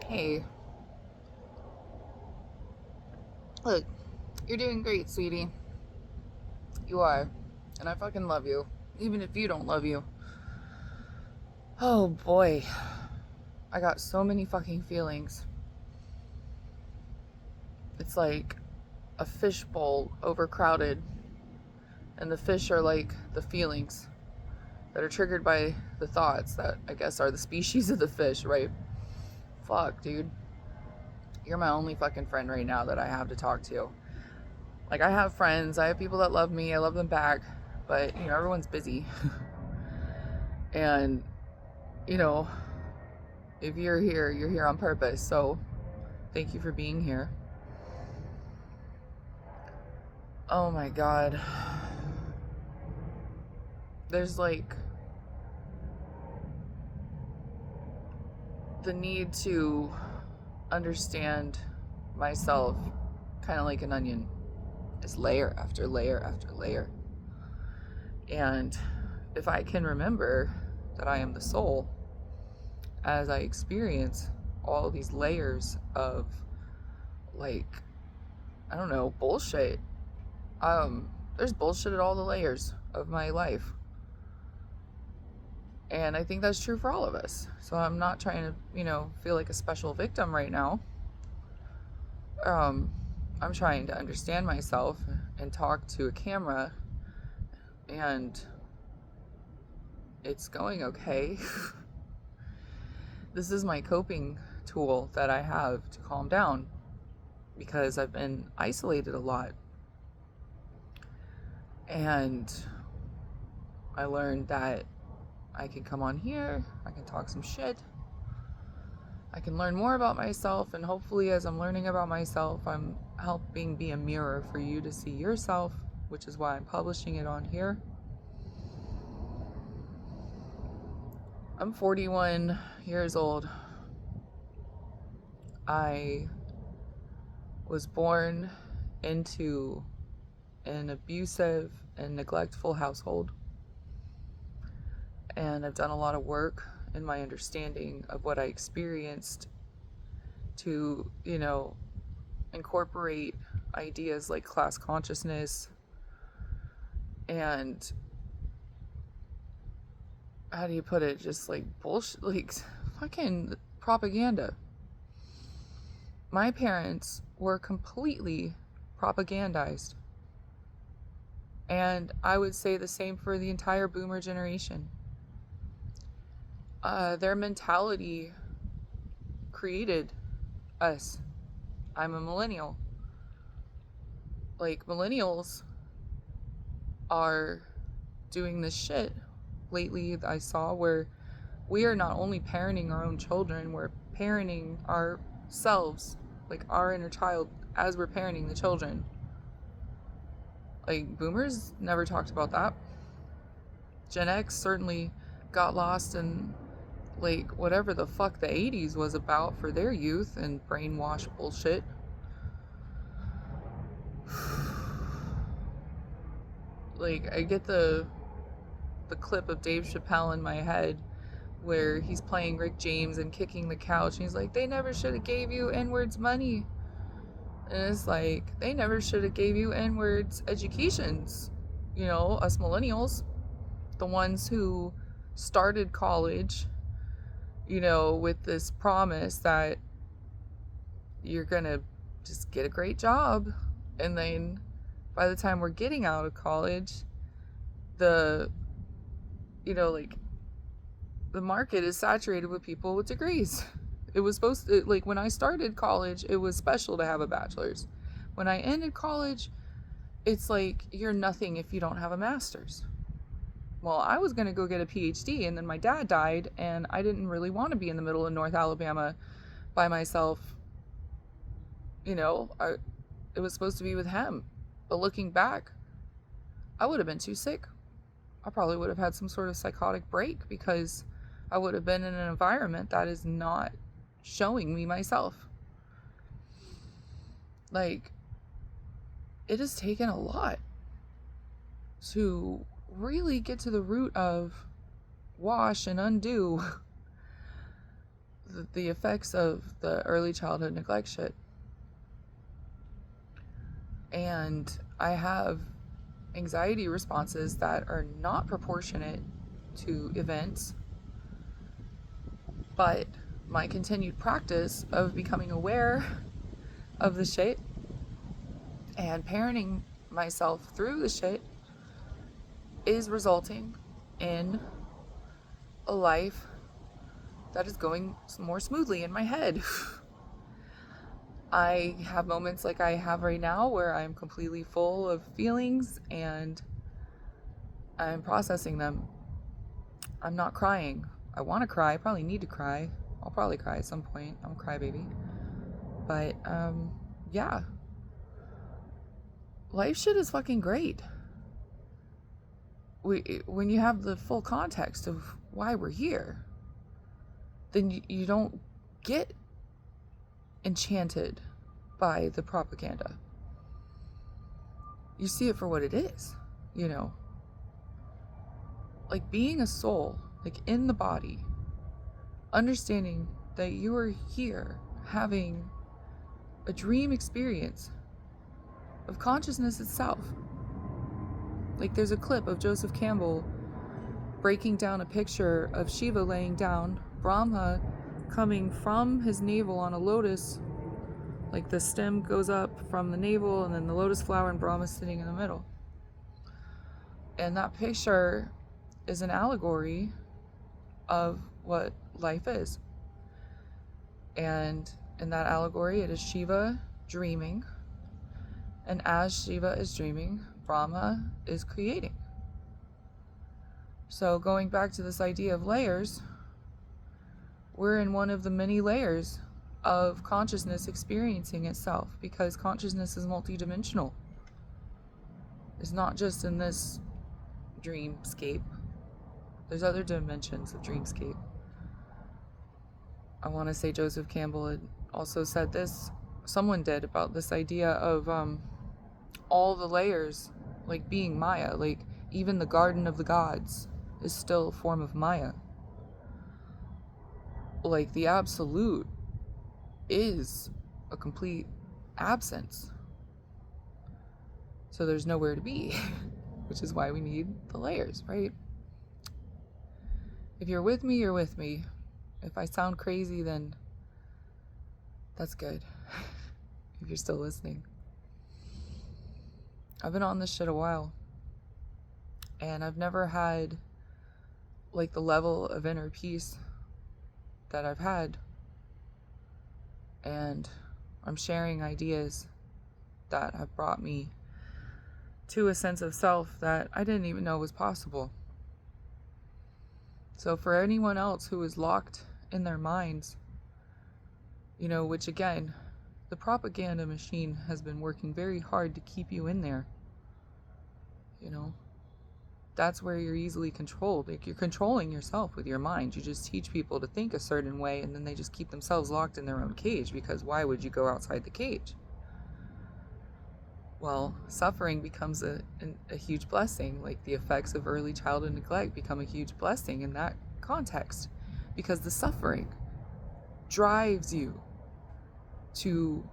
Hey, look, you're doing great, sweetie. You are. And I fucking love you. Even if you don't love you. Oh boy. I got so many fucking feelings. It's like a fishbowl overcrowded. And the fish are like the feelings that are triggered by the thoughts that I guess are the species of the fish, right? Fuck, dude. You're my only fucking friend right now that I have to talk to. Like, I have friends, I have people that love me, I love them back, but, everyone's busy. And, you know, if you're here on purpose, so thank you for being here. Oh my god. There's like the need to understand myself, kind of like an onion. It's layer after layer after layer. And if I can remember that I am the soul, as I experience all these layers of, like, I don't know, bullshit. There's bullshit at all the layers of my life. And I think that's true for all of us. So I'm not trying to, feel like a special victim right now. I'm trying to understand myself and talk to a camera, and it's going okay. This is my coping tool that I have to calm down because I've been isolated a lot. And I learned that I can come on here, I can talk some shit, I can learn more about myself, and hopefully as I'm learning about myself, I'm helping be a mirror for you to see yourself, which is why I'm publishing it on here. I'm 41 years old. I was born into an abusive and neglectful household. And I've done a lot of work in my understanding of what I experienced to, incorporate ideas like class consciousness and, how do you put it, just like bullshit, like fucking propaganda. My parents were completely propagandized. And I would say the same for the entire boomer generation. Their mentality created us. I'm a millennial. Like, millennials are doing this shit lately I saw where we are not only parenting our own children, we're parenting ourselves, like our inner child, as we're parenting the children. Like, boomers never talked about that. Gen X certainly got lost in, like, whatever the fuck the 80s was about for their youth and brainwash bullshit. Like, I get the clip of Dave Chappelle in my head where he's playing Rick James and kicking the couch, and he's like, they never should have gave you N-words money. And it's like, they never should have gave you N-words educations. Us millennials, the ones who started college, with this promise that you're gonna just get a great job, and then by the time we're getting out of college, the market is saturated with people with degrees. It was supposed to, like, when I started college, it was special to have a bachelor's. When I ended college, it's like, you're nothing if you don't have a master's. Well, I was going to go get a PhD, and then my dad died, and I didn't really want to be in the middle of North Alabama by myself. It was supposed to be with him. But looking back, I would have been too sick. I probably would have had some sort of psychotic break because I would have been in an environment that is not showing me myself. Like, it has taken a lot to really get to the root of, wash and undo the effects of the early childhood neglect shit. And I have anxiety responses that are not proportionate to events, but my continued practice of becoming aware of the shit and parenting myself through the shit is resulting in a life that is going more smoothly in my head. I have moments like I have right now where I'm completely full of feelings and I'm processing them. I'm not crying. I want to cry. I probably need to cry. I'll probably cry at some point. I'm a crybaby. But, yeah. Life shit is fucking great. When you have the full context of why we're here, then you don't get enchanted by the propaganda. You see it for what it is, you know. Like being a soul, like in the body, understanding that you are here having a dream experience of consciousness itself. Like there's a clip of Joseph Campbell breaking down a picture of Shiva laying down, Brahma coming from his navel on a lotus, like the stem goes up from the navel and then the lotus flower and Brahma sitting in the middle. And that picture is an allegory of what life is. And in that allegory, it is Shiva dreaming. And as Shiva is dreaming, Brahma is creating. So going back to this idea of layers, we're in one of the many layers of consciousness experiencing itself, because consciousness is multidimensional. It's not just in this dreamscape. There's other dimensions of dreamscape. I want to say Joseph Campbell had also said this, someone did, about this idea of all the layers, like being Maya, like even the Garden of the Gods is still a form of Maya. Like the absolute is a complete absence. So there's nowhere to be, which is why we need the layers, right? If you're with me, you're with me. If I sound crazy, then that's good. If you're still listening. I've been on this shit a while. And I've never had like the level of inner peace that I've had. And I'm sharing ideas that have brought me to a sense of self that I didn't even know was possible. So for anyone else who is locked in their minds, you know, which again, the propaganda machine has been working very hard to keep you in there. You know, that's where you're easily controlled. Like, you're controlling yourself with your mind. You just teach people to think a certain way, and then they just keep themselves locked in their own cage, because why would you go outside the cage? Well, suffering becomes a huge blessing. Like the effects of early childhood neglect become a huge blessing in that context, because the suffering drives you to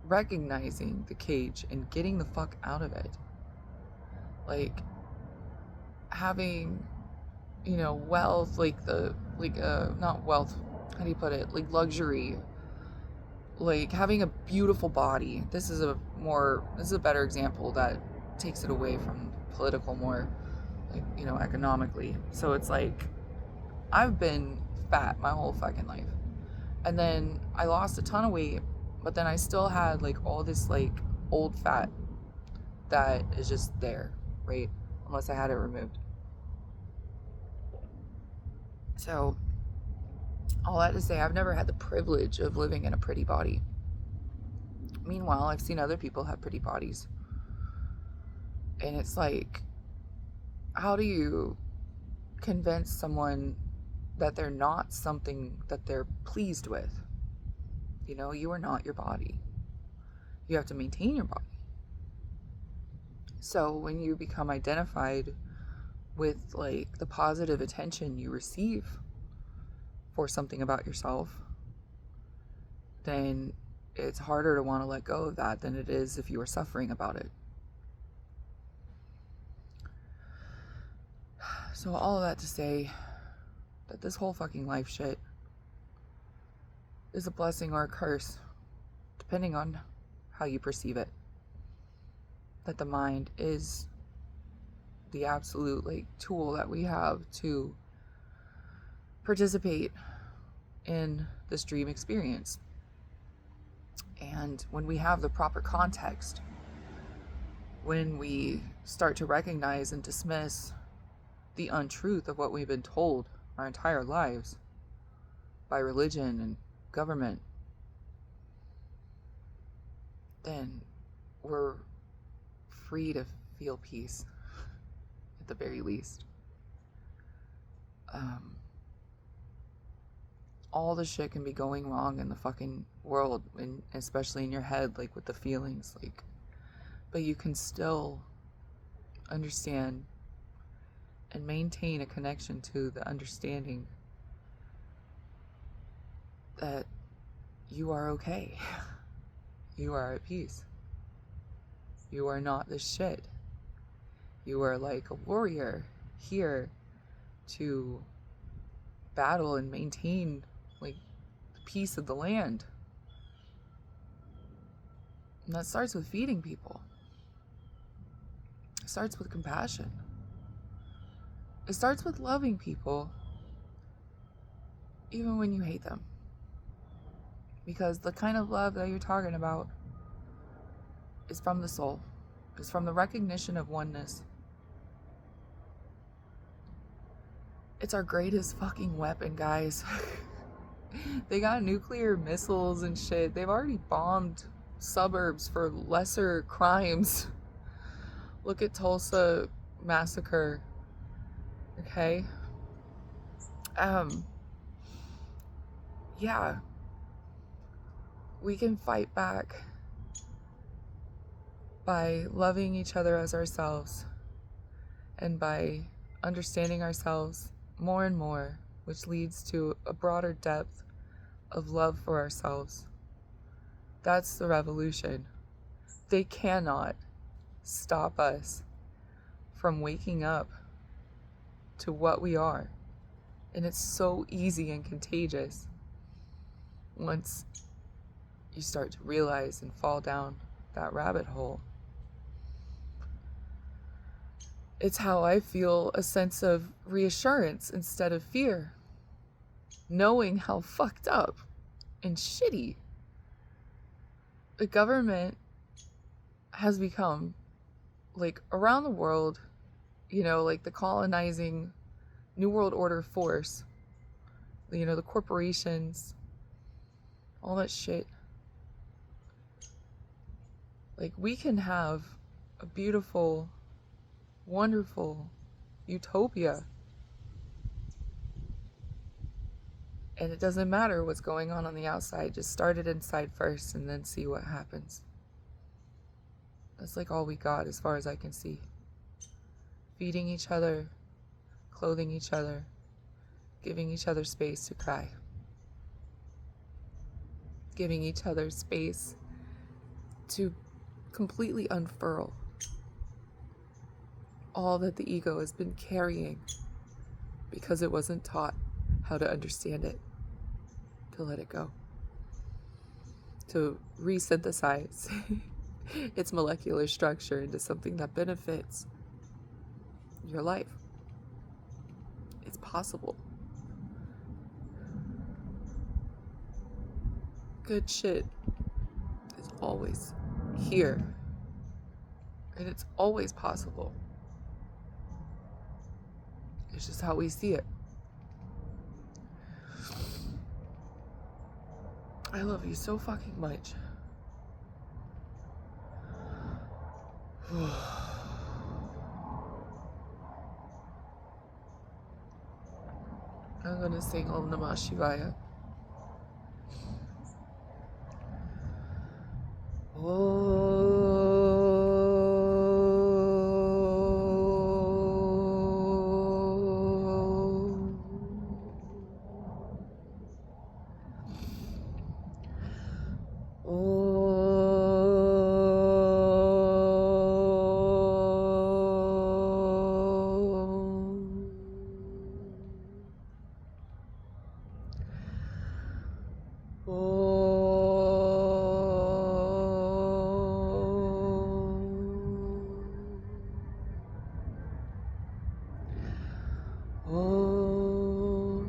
recognizing the cage and getting the fuck out of it. Like having, you know, wealth, like not wealth, how do you put it? Like luxury, like having a beautiful body. This is a better example that takes it away from political, more like, you know, economically. So it's like, I've been fat my whole fucking life. And then I lost a ton of weight, but then I still had like all this like old fat that is just there, right? Unless I had it removed. So all that to say, I've never had the privilege of living in a pretty body. Meanwhile, I've seen other people have pretty bodies. And it's like, how do you convince someone that they're not something that they're pleased with? You know, you are not your body. You have to maintain your body. So when you become identified with like the positive attention you receive for something about yourself, then it's harder to want to let go of that than it is if you are suffering about it. So all of that to say that this whole fucking life shit is a blessing or a curse, depending on how you perceive it. That the mind is the absolute tool that we have to participate in this dream experience. And when we have the proper context, when we start to recognize and dismiss the untruth of what we've been told our entire lives by religion and government, then we're free to feel peace, at the very least. All the shit can be going wrong in the fucking world, and especially in your head, with the feelings, but you can still understand and maintain a connection to the understanding that you are okay. You are at peace. You are not this shit. You are like a warrior here to battle and maintain the peace of the land. And that starts with feeding people. It starts with compassion. It starts with loving people even when you hate them. Because the kind of love that you're talking about is from the soul. It's from the recognition of oneness. It's our greatest fucking weapon, guys. They got nuclear missiles and shit. They've already bombed suburbs for lesser crimes. Look at Tulsa massacre. Okay? Yeah. We can fight back by loving each other as ourselves and by understanding ourselves more and more, which leads to a broader depth of love for ourselves. That's the revolution. They cannot stop us from waking up to what we are. And it's so easy and contagious once you start to realize and fall down that rabbit hole. It's how I feel a sense of reassurance instead of fear, knowing how fucked up and shitty the government has become, around the world, the colonizing New World Order force, the corporations, all that shit. We can have a beautiful, wonderful utopia, and it doesn't matter what's going on the outside. Just start it inside first and then see what happens. That's all we got as far as I can see. Feeding each other, clothing each other, giving each other space to cry, giving each other space to completely unfurl all that the ego has been carrying because it wasn't taught how to understand it, to let it go, to resynthesize its molecular structure into something that benefits your life. It's possible. Good shit is always here, and it's always possible. It's just how we see it. I love you so fucking much. I'm gonna sing Om Namah Shivaya. Om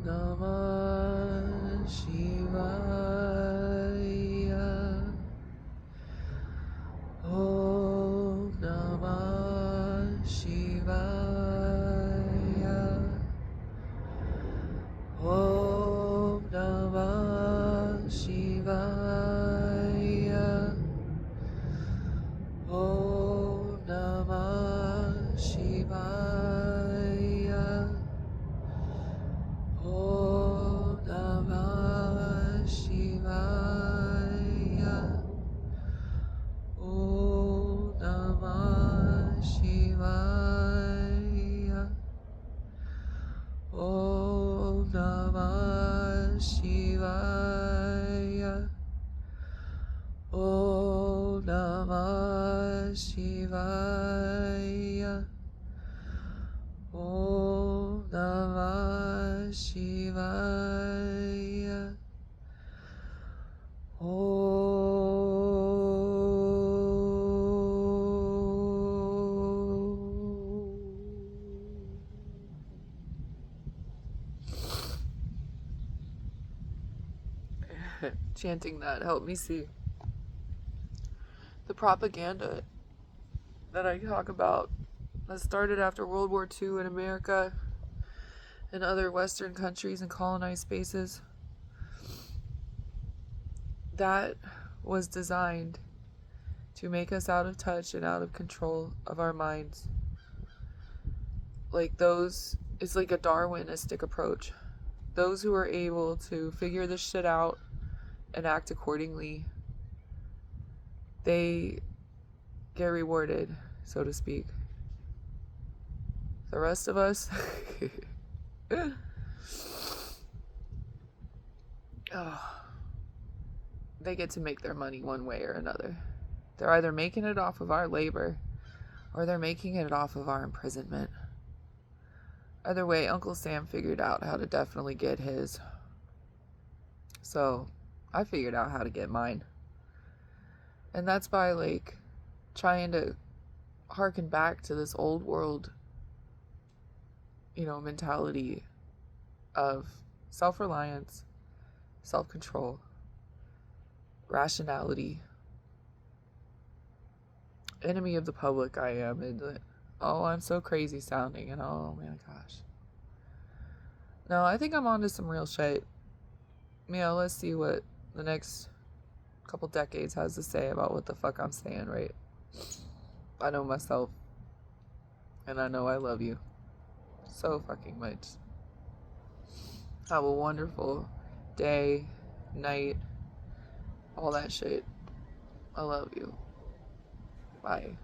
Namah Shivaya. Om Namah Shivaya. Om Namah Shivaya. Om Namah Shivaya. Om Namah Shivaya. Om Namah Shivaya. Om Namah Shivaya. Om Namah Shivaya. Om Namah Shivaya. Chanting that helped me see the propaganda that I talk about that started after World War II in America and other Western countries and colonized spaces. That was designed to make us out of touch and out of control of our minds. Like those, it's like a Darwinistic approach. Those who are able to figure this shit out and act accordingly, they get rewarded, so to speak. The rest of us, oh, they get to make their money one way or another. They're either making it off of our labor or they're making it off of our imprisonment. Either way, Uncle Sam figured out how to definitely get his. So I figured out how to get mine. And that's by like trying to harken back to this old world, mentality of self-reliance, self-control, rationality. Enemy of the public I am, and oh, I'm so crazy sounding, and oh my gosh. No, I think I'm onto some real shit. Let's see what the next couple decades has to say about what the fuck I'm saying, right? I know myself, and I know I love you so fucking much. Have a wonderful day, night, all that shit. I love you. Bye.